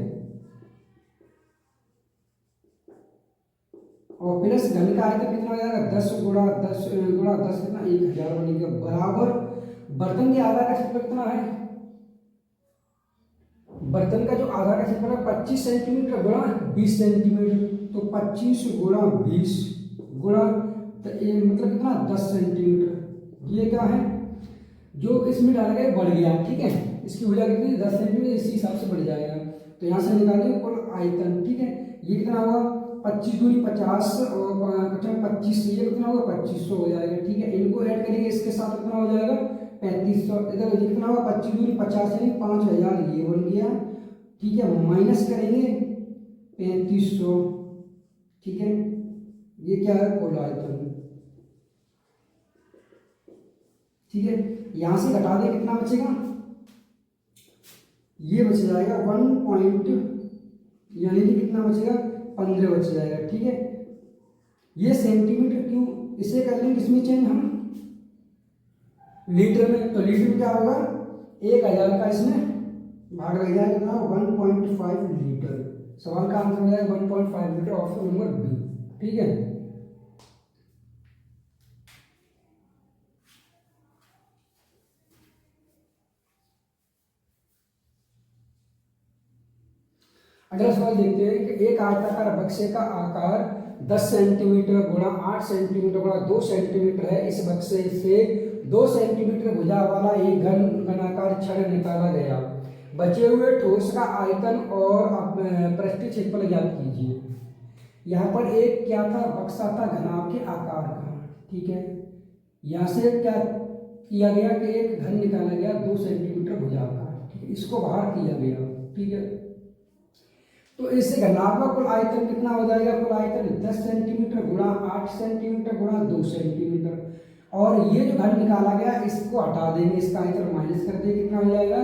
और प्लस घन का आयतन कितना हो जाएगा, 10 गुणा 10 कितना 1000 बनेगा, बराबर बर्तन के आधार का क्षेत्रफल कितना है, बर्तन का जो आधार का क्षेत्रफल है 25 सेंटीमीटर गुणा 20 सेंटीमीटर, तो 25 गुणा 20 गुणा तो ये मतलब कितना 10 सेंटीमीटर, ये क्या है जो इसमें डाला गया बढ़ गया, ठीक है, इसकी भुजा कितनी 10 सेंटीमीटर, इसी हिसाब से बढ़ जाएगा, तो यहाँ से निकालेंगे कुल आयतन, ठीक है, ये कितना होगा 25 दूनी 50 और 25 ये कितना होगा 2500 हो जाएगा, ठीक है, इनको ऐड करेंगे इसके साथ कितना हो जाएगा 3500, इधर कितना होगा 25 दूनी 50 यानी 5000 ये बन गया, ठीक है, माइनस करेंगे 3500, ठीक है, ये क्या है कुल आयतन, ठीक है, यहां से घटा दें कितना बचेगा, ये बच जाएगा 1 पॉइंट यानी कि कितना बचेगा 15 बच जाएगा, ठीक है, ये सेंटीमीटर क्यूब, इसे कर लेंगे किसमें चेंज हम लीटर में, तो लीटर में क्या होगा 1000 का इसमें भाग लग जाएगा कितना 1.5 लीटर, सवाल का आंसर हो जाएगा 1.5 लीटर, ऑप्शन नंबर बी, ठीक है। अगला सवाल देखते हैं कि एक आयताकार बक्से का आकार 10 सेंटीमीटर गुणा 8 सेंटीमीटर गुणा 2 सेंटीमीटर है, इस बक्से से 2 सेंटीमीटर भुजा वाला एक घनाकार छड़ निकाला गया, बचे हुए ठोस का आयतन और पृष्ठीय क्षेत्रफल ज्ञात कीजिए। यहाँ पर एक क्या था बक्सा था घनाभ के आकार का, ठीक है, यहाँ से क्या किया गया कि एक घन निकाला गया 2 सेंटीमीटर भुजा का, ठीक है, इसको बाहर किया गया, ठीक है, तो इससे घनाभ का कुल आयतन कितना हो जाएगा, कुल आयतन 10 सेंटीमीटर गुणा 8 सेंटीमीटर गुणा 2 सेंटीमीटर, और ये जो घन निकाला गया इसको हटा देंगे, इसका आयतन माइनस कर देंगे, कितना हो जाएगा,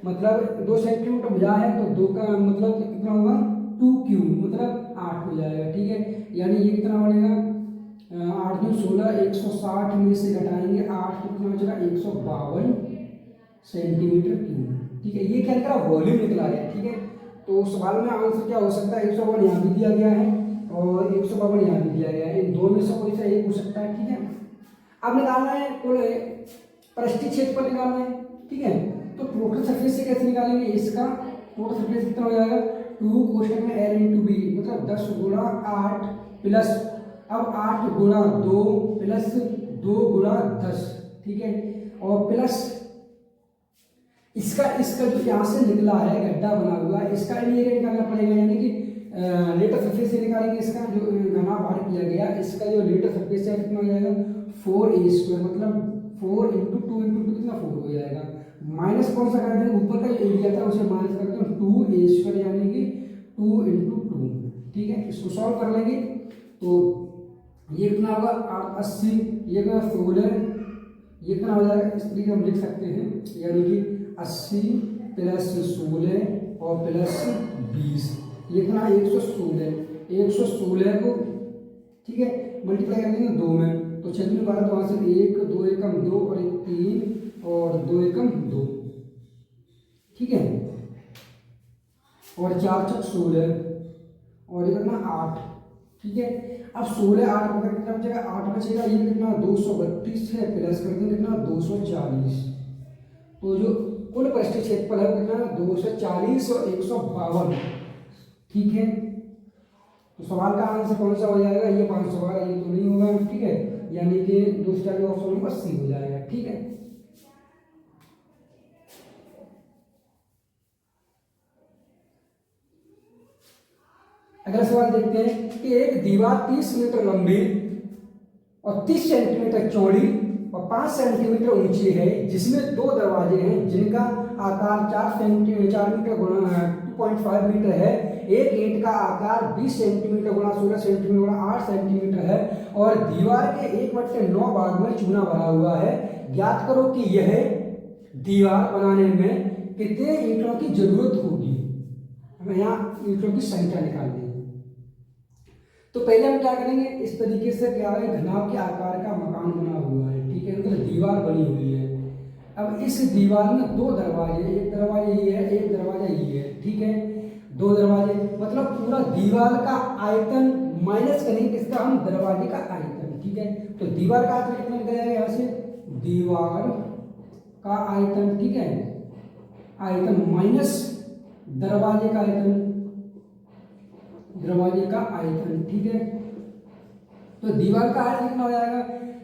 मतलब 2 सेंटीमीटर भुजा है तो 2 का मतलब कितना होगा 2 क्यूब मतलब 8 हो जाएगा, ठीक है, यानी ये कितना बनेगा 8 दूनी 16, 160 में से घटाएंगे 8 कितना हो जाएगा 152 सेंटीमीटर क्यूब, ठीक है, ये क्या निकला वॉल्यूम निकला है, ठीक है, तो सवाल में आंसर क्या हो सकता है 152 यहाँ भी दिया गया है और 152 यहाँ भी दिया गया है, इन दो में से कोई सा एक हो सकता है, ठीक है। अब निकालना है कुल पृष्ठीय क्षेत्रफल निकालना है, ठीक है, तो टोटल सरफेस से कैसे निकालेंगे, इसका टोटल सरफेस कितना हो जाएगा 2 कोष्ठक में l इंटू बी मतलब 10 गुणा 8 प्लस अब 8 गुणा 2 प्लस 2 गुणा 10, ठीक है, और प्लस इसका जो यहाँ से निकला है गड्ढा बना हुआ है इसका एरिया निकालना पड़ेगा, यानी कि लेटर सरफेस से निकालेंगे, इसका जो घना बाहर किया गया इसका जो लेटर सरफेस है कितना हो जाएगा 4a² मतलब 4 इंटू 2 इंटू 2 कितना 4 हो जाएगा, माइनस कौन सा कर देंगे ऊपर का जो एरिया था उसे माइनस करते हैं 2a² यानी कि 2 इंटू 2, ठीक है, इसको सॉल्व कर लेंगे तो ये कितना होगा 80, ये कितना 16, ये कितना हो जाएगा इस तरीके हम लिख सकते हैं, यानी कि 80 प्लस 16 और प्लस 20 ये कितना 116 को, ठीक है, मल्टीप्लाई कर देंगे 2 में तो 6 में 12 तो वहाँ से 1 2 एकम 2 और 1 3 और 2 एकम 2, ठीक है, और 4 6 16 और ये कितना 8, ठीक है, अब 16 8 का कितना बचेगा 8 बचेगा, ये कितना 232 है प्लस कर देंगे कितना 240, तो जो कुल पृष्ठीय क्षेत्रफल है कितना 240 और 152, ठीक है, तो सवाल का आंसर कौन सा हो जाएगा, ये 5 सवाल ये तो नहीं होगा, ठीक है, यानी कि दूसरा जो ऑप्शन होगा सी हो जाएगा। ठीक है, अगला सवाल देखते हैं कि एक दीवार 30 मीटर लंबी और 30 सेंटीमीटर चौड़ी और 5 सेंटीमीटर ऊंची है, जिसमें 2 दरवाजे हैं जिनका आकार 4 मीटर गुणा 2.5 मीटर है। एक ईंट का आकार 20 सेंटीमीटर गुणा 16 सेंटीमीटर गुणा 8 सेंटीमीटर है और दीवार के 1/9 भाग में चूना भरा हुआ है। ज्ञात करो कि यह दीवार बनाने में कितने ईंटों की जरूरत होगी। हमें यहाँ ईंटों की संख्या निकालनी है। तो पहले हम क्या करेंगे, इस तरीके से क्या है, घनाभ के आकार का मकान बना हुआ है। ठीक है, मतलब दीवार बनी हुई है। अब इस दीवार में 2 दरवाजे, एक दरवाजा ये है, एक दरवाजा ये है। ठीक है, 2 दरवाजे मतलब पूरा दीवार का आयतन माइनस करेंगे किसका, हम दरवाजे का आयतन। ठीक है, तो दीवार का आयतन कितना निकल जाएगा यहाँ से, दीवार का आयतन। ठीक है, आयतन माइनस दरवाजे का आयतन, दरवाजे का आयतन। ठीक है, तो दीवार का आयतन कितना हो जाएगा,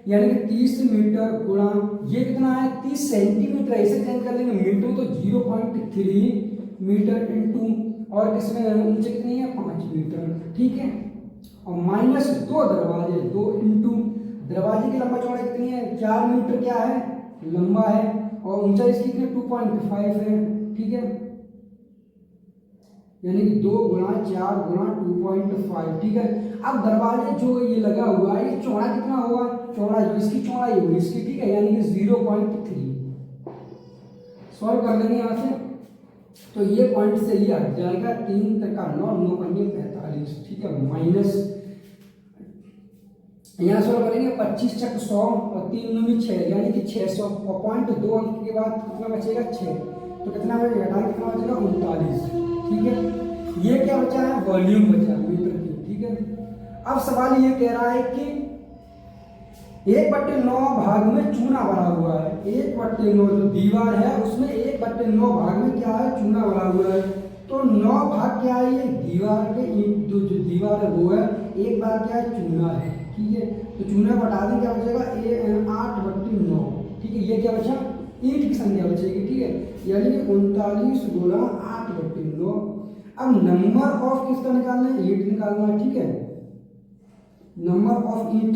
यानी कि 30 मीटर गुणा ये कितना है 30 सेंटीमीटर, ऐसे चेंज कर लेंगे मीटर में, तो 0.3 मीटर इंटू और किसमें ऊंचाई कितनी है 5 मीटर। ठीक है, और माइनस 2 दरवाजे, 2 इंटू दरवाजे की लंबा चौड़ाई कितनी है 4 मीटर क्या है लंबा है और ऊंचाई इसकी कितनी 2.5 है। ठीक है, यानी कि 2 गुणा 4 गुणा 2.5। ठीक है, अब दरवाजे जो ये लगा हुआ है ये चौड़ा कितना होगा, चौड़ा जो इसकी चौड़ाई होगी इसकी। ठीक है, यानी कि 0.3 सॉल्व कर लेंगे यहाँ से, तो ये पॉइंट से ये हट जाएगा, 3 का 9 9 पंजे 45। ठीक है, माइनस यहाँ सॉल्व करेंगे 25 चक 100 और 3 9 6 यानी कि 600 और पॉइंट 2 अंक के बाद कितना बचेगा 6, तो कितना बचेगा कितना बचेगा 39। ठीक है, ये क्या बचा है वॉल्यूम बचा मीटर की। ठीक है, अब सवाल ये कह रहा है कि 1/9 भाग में चूना भरा हुआ है। 1/9 जो दीवार है उसमें 1/9 भाग में क्या है चूना भरा हुआ है। तो 9 भाग क्या है, ये दीवार के जो दीवार है वो है, एक भाग क्या है चूना है। ठीक है, तो चूना बटा दें क्या बचेगा 8/9। ठीक है, ये क्या बचा ईंट की संख्या बचेगी। ठीक है, यानी कि 39 गुणा 8/9। अब नंबर ऑफ किसका निकालना है, ईंट निकालना है। ठीक है, नंबर ऑफ ईंट,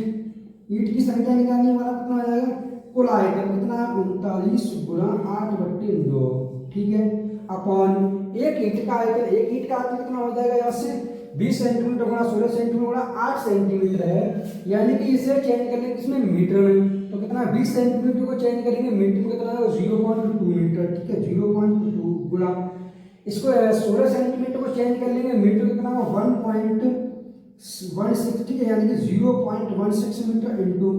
ईंट की संख्या निकालने वाला कितना हो जाएगा, कुल आयतन कितना है 39 गुणा 8/9। ठीक है, अपॉन एक ईंट का आयतन, एक ईंट का आयतन कितना हो जाएगा यहाँ से 20 सेंटीमीटर गुणा 16 सेंटीमीटर गुणा 8 सेंटीमीटर है, यानी कि इसे चेंज करने इसमें मीटर में, तो कितना 20 सेंटीमीटर को चेंज करेंगे मीटर में कितना है 0.2 मीटर। ठीक है, 0.2 गुणा इसको 16 सेंटीमीटर को चेंज कर लेंगे मीटर कितना होगा 1.16। ठीक है, यानी कि 0.16 मीटर इंटू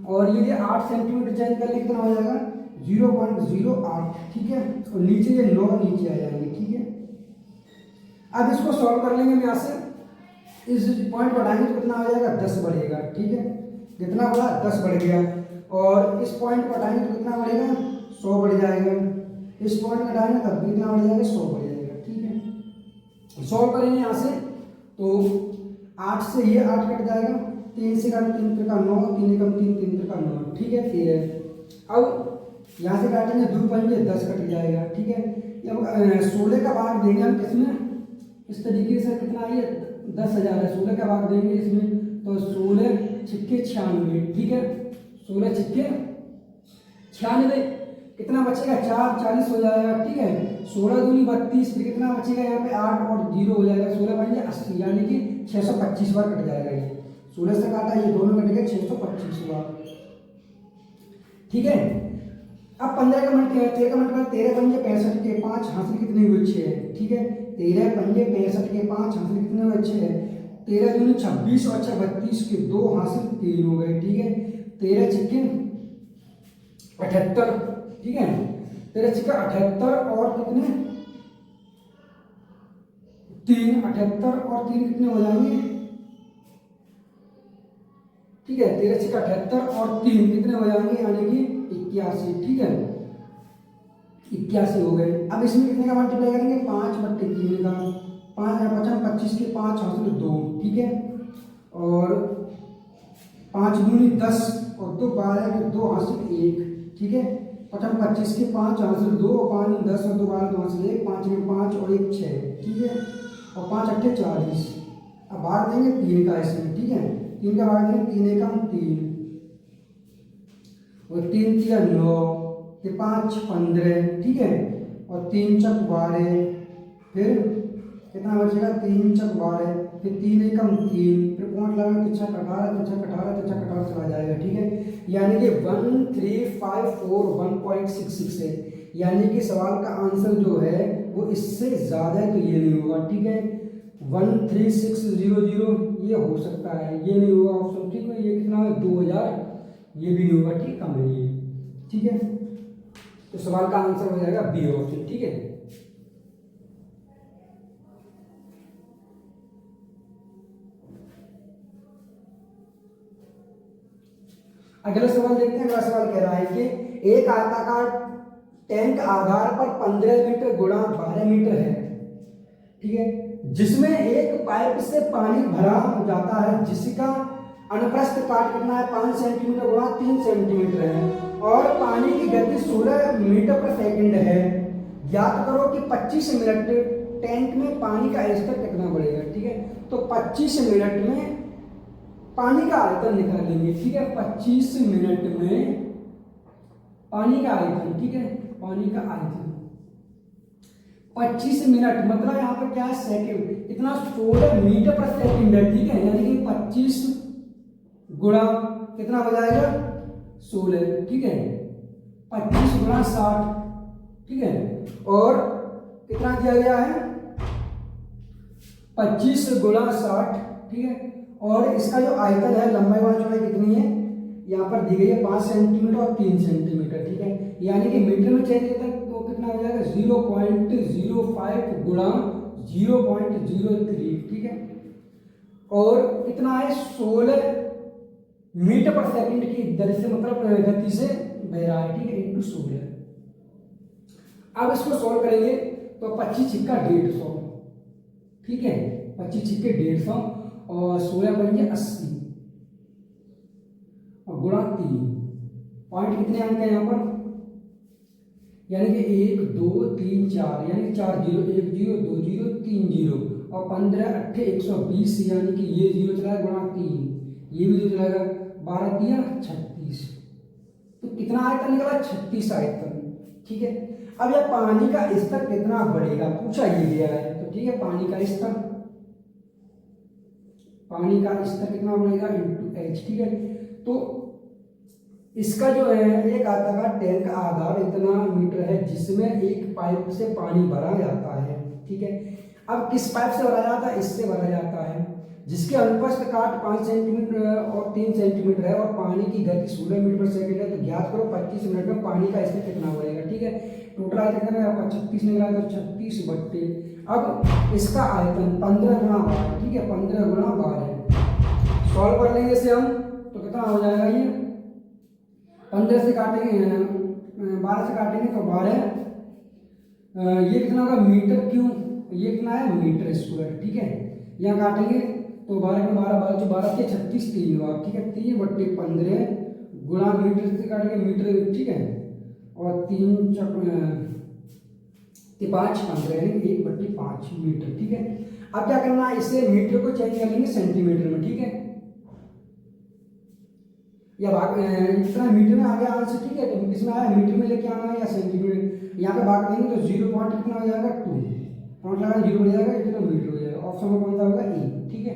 और ये 8 सेंटीमीटर चेंज कर लेंगे कितना हो जाएगा 0.08। ठीक है, और नीचे ये 9 नीचे आ जाएंगे। ठीक है, अब इसको सॉल्व कर लेंगे हम यहाँ से, इस पॉइंट बढ़ाएंगे तो कितना हो जाएगा 10 बढ़ेगा। ठीक है, कितना बढ़ा 10 बढ़ गया, और इस पॉइंट को हटाएंगे तो कितना बढ़ेगा 100 बढ़ जाएगा, इस पॉइंट हटाएंगे तब भी कितना बढ़ जाएगा 100 बढ़ जाएगा। ठीक है, सॉल्व करेंगे यहाँ से, तो 8 से ये 8 कट जाएगा, 3 से कम 3 का 9, 3 कम 3 3 का 9। ठीक है, 13। अब यहाँ से काटेंगे 2 पंजे 10 कट जाएगा। ठीक है, अब 16 का भाग देंगे हम किसमें, इस तरीके से कितना ये 10,000 है, 16 का भाग देंगे इसमें, तो 16 छिक्के 96। ठीक है, 16 छिक्के 96 कितना बचेगा 4 40 हो जाएगा। ठीक है, 16 दूनी 32, फिर कितना बचेगा यहाँ पे 8 और 0 हो जाएगा, 16 पंजे 80, यानी कि 625 बार कट जाएगा। ये 16 से काटा, ये दोनों कट गए 625 बार। ठीक है, अब 15 का मिनट 13 का मिनट 13 पंजे 65 के 5 हासिल कितने हुए 6 है। ठीक है, 13 पंजे 65 के 5 हासिल कितने हुए 6 है, 13 दूनी 26 और 6 32 के 2 हासिल 3 हो गए। ठीक है, 13 छिक्के 78। ठीक है, 13 छिक्के 78 और कितने 3, 78 और 3 कितने हो जाएंगे। ठीक है, 13 छिक्के 78 और 3 कितने हो जाएंगे, यानी कि 81। ठीक है, 81 हो गए। अब इसमें कितने का मल्टीप्लाई करेंगे 5/3 का, 5 25 के 5 हासिल 2। ठीक है, और 5 दूनी 10 और 2 12 के 2 हासिल 1, ठीक है। प्रथम 25 के 5 हासिल 2 और 5 10 और 2 12 2 हासिल 1, 5 में 5 और 1 6, ठीक है। और 5 अट्ठे 40। अब भाग देंगे 3 का इसमें, ठीक है। 3 का भाग देंगे 3 एकम 3 और 3 तिया 9 के 5 15, ठीक है। और 3 चक 12, फिर कितना बचेगा 3 चक 12, फिर 3 एकम 3, फिर पॉइंट लगाएंगे तो 6 18 तो 6 18 तो 6 18 चला जाएगा, ठीक है। यानी कि 1354 1.66 है। यानी कि सवाल का आंसर जो है वो इससे ज़्यादा है, तो ये नहीं होगा, ठीक है। 13600 ये हो सकता है, ये नहीं होगा ऑप्शन, ठीक है। ये कितना है 2000, ये भी नहीं होगा, ठीक, कम है ये, ठीक है। तो सवाल का आंसर हो जाएगा बी ऑप्शन, ठीक है। अगला सवाल देखते हैं। अगला सवाल कह रहा है कि एक आयताकार टैंक आधार पर 15 मीटर गुणा 12 मीटर है, ठीक है, जिसमें एक पाइप से पानी भरा जाता है जिसका अनुप्रस्थ काट कितना है 5 सेंटीमीटर गुणा 3 सेंटीमीटर है और पानी की गति 16 मीटर पर सेकंड है। ज्ञात करो कि 25 मिनट टैंक में पानी का स्तर कितना बढ़ेगा, ठीक है। तो 25 मिनट में पानी का आयतन निकाल लेंगे, ठीक है। 25 मिनट में पानी का आयतन, ठीक है, पानी का आयतन 25 मिनट मतलब यहाँ पर क्या है सेकंड, इतना 16 मीटर पर सेकंड है, ठीक है। यानी कि 25 गुणा कितना हो जाएगा 16, ठीक है। 25 गुणा 60, ठीक है। और कितना दिया गया है 25 गुणा 60, ठीक है। और इसका जो आयतन है लंबाई व चौड़ाई कितनी है यहाँ पर दी गई है 5 सेंटीमीटर और 3 सेंटीमीटर, ठीक है। यानी कि मीटर में चेंज करते हैं तो कितना हो जाएगा 0.05 गुणा 0.03, ठीक है। और कितना है 16 मीटर पर सेकंड की दर से मतलब गति से बह रहा है, ठीक है, इंटू 16। अब इसको सॉल्व करेंगे तो 25 छिक्का 150, ठीक है, 25 छिक्के 150 और 16 बनेंगे 80 और गुणा 3। पॉइंट कितने अंक है यहाँ पर, यानी कि 1 2 3 4, यानी 4 0 1 0 2 0 3 0 और 15 अट्ठे 120, यानी कि ये 0 चला गुणा 3, ये भी 0 चलाएगा 12 3 36। तो कितना आयतन निकला 36 आयतन, ठीक है। अब यह पानी का स्तर कितना बढ़ेगा पूछा ये गया है, तो ठीक है पानी का स्तर कितना बढ़ेगा इंटू एच, ठीक है। तो इसका जो है एक आयताकार टैंक आधार इतना मीटर है जिसमें एक पाइप से पानी भरा जाता है, ठीक है। अब किस पाइप से भरा जाता है, इससे भरा जाता है जिसके अनुप्रस्थ काट 5 सेंटीमीटर और 3 सेंटीमीटर है और पानी की गति 16 मीटर पर सेकंड है। तो ज्ञात करो 25 मिनट में पानी का स्तर कितना बढ़ेगा, ठीक है। टोटल आयतन कितना है 36 निकला तो 36 बट्टे, अब इसका आयतन 15 गुणा 12, ठीक है, 15 गुणा 12 सॉल्व कर लेंगे इसे हम तो कितना हो जाएगा ये 15 से काटेंगे 12 से काटेंगे तो 12, ये कितना होगा मीटर क्यूब, ये कितना है मीटर स्क्वायर, ठीक है। यहाँ काटेंगे तो 12 में 12 12 12 के 36 3 हुआ, ठीक है। 3 बट्टे 15 गुणा मीटर से काटेंगे मीटर, ठीक है। और 3 5 15 यानी 1 बट्टे 5 मीटर, ठीक है। अब क्या करना है इसे मीटर को चेंज कर लेंगे सेंटीमीटर में, ठीक है। या भाग इतना मीटर में आ गया आंसर, ठीक है। तो इसमें आया मीटर में लेके आना है या सेंटीमीटर, यहाँ पे भाग देंगे तो 0 पॉइंट कितना हो जाएगा 2 पॉइंट लगा 0 हो जाएगा, इतना मीटर हो जाएगा। ऑप्शन में कौन सा होगा ए, ठीक है।